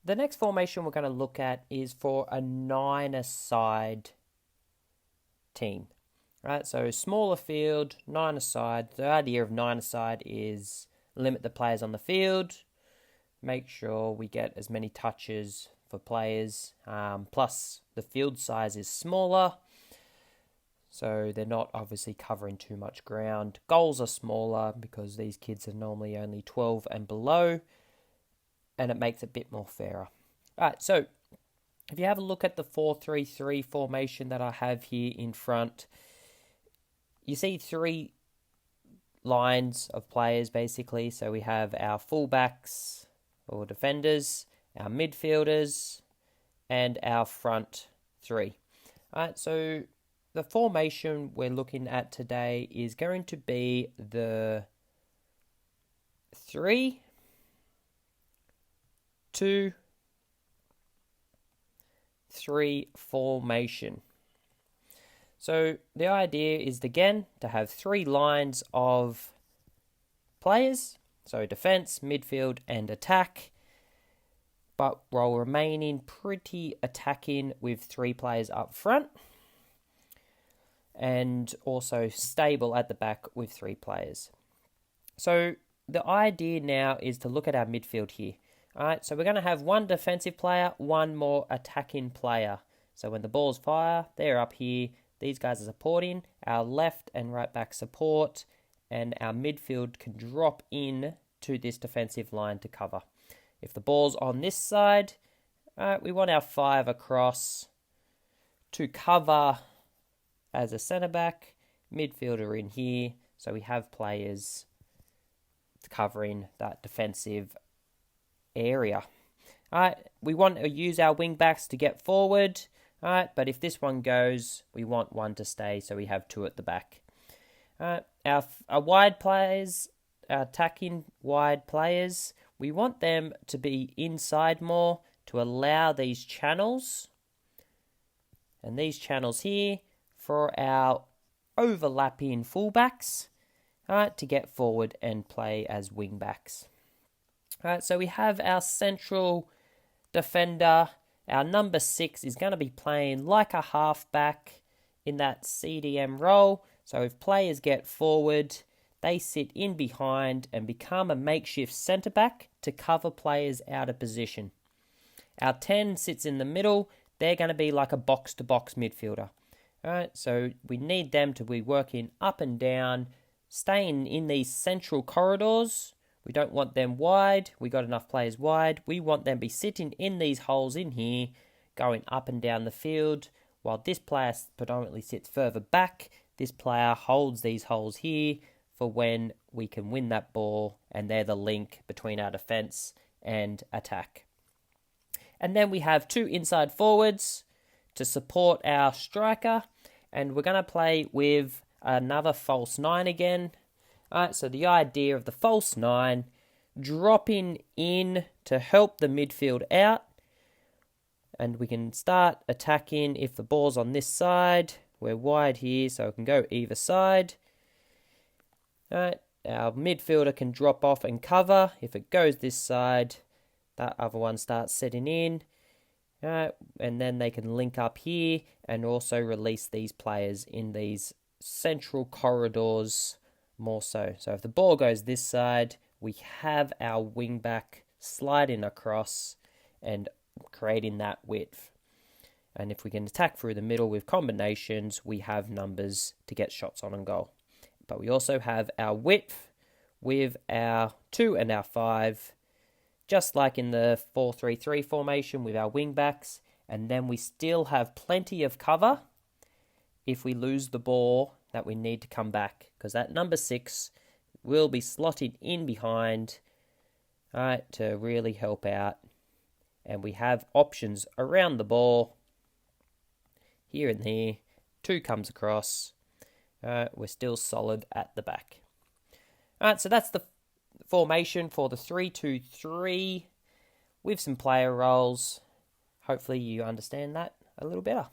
The next formation we're going to look at is for a nine-a-side team. Right, so smaller field, nine-a-side. The idea of nine-a-side is limit the players on the field, make sure we get as many touches for players, plus the field size is smaller, so they're not obviously covering too much ground. Goals are smaller because these kids are normally only 12 and below, and it makes it a bit more fairer. Alright, so if you have a look at the 4-3-3 formation that I have here in front, you see three lines of players basically. So we have our fullbacks or defenders, our midfielders, and our front three. Alright, so the formation we're looking at today is going to be the 3-2-3 formation. So the idea is again to have three lines of players, so defense, midfield, and attack, but while remaining pretty attacking with three players up front, and also stable at the back with three players. So the idea now is to look at our midfield here. Alright, so we're going to have one defensive player, one more attacking player. So when the balls fire, they're up here. These guys are supporting. Our left and right back support, and our midfield can drop in to this defensive line to cover. If the ball's on this side, we want our 5 across to cover as a centre back, midfielder in here, so we have players covering that defensive area. Alright, we want to use our wing backs to get forward. Alright, but if this one goes, we want one to stay, so we have 2 at the back. Our wide players, our attacking wide players, we want them to be inside more to allow these channels, and these channels here for our overlapping fullbacks, to get forward and play as wing backs. So we have our central defender. Our number 6 is going to be playing like a halfback in that CDM role. So if players get forward, they sit in behind and become a makeshift centre back to cover players out of position. Our 10 sits in the middle. They're going to be like a box-to-box midfielder. Alright, so we need them to be working up and down, staying in these central corridors. We don't want them wide. We got enough players wide. We want them to be sitting in these holes in here, going up and down the field, while this player predominantly sits further back. This player holds these holes here for when we can win that ball, and they're the link between our defense and attack. And then we have 2 inside forwards to support our striker, and we're going to play with another false 9 again. Alright, so the idea of the false 9 dropping in to help the midfield out, and we can start attacking if the ball's on this side. We're wide here, so it can go either side. Alright, our midfielder can drop off and cover. If it goes this side, that other one starts setting in. And then they can link up here and also release these players in these central corridors more so. So if the ball goes this side, we have our wing back sliding across and creating that width. And if we can attack through the middle with combinations, we have numbers to get shots on and goal. But we also have our width with our 2 and our 5, just like in the 4-3-3 formation with our wing backs. And then we still have plenty of cover if we lose the ball that we need to come back, because that number 6 will be slotted in behind, to really help out. And we have options around the ball here and here. 2 comes across. We're still solid at the back. Alright, so that's the formation for the 3-2-3 with some player roles. Hopefully you understand that a little better.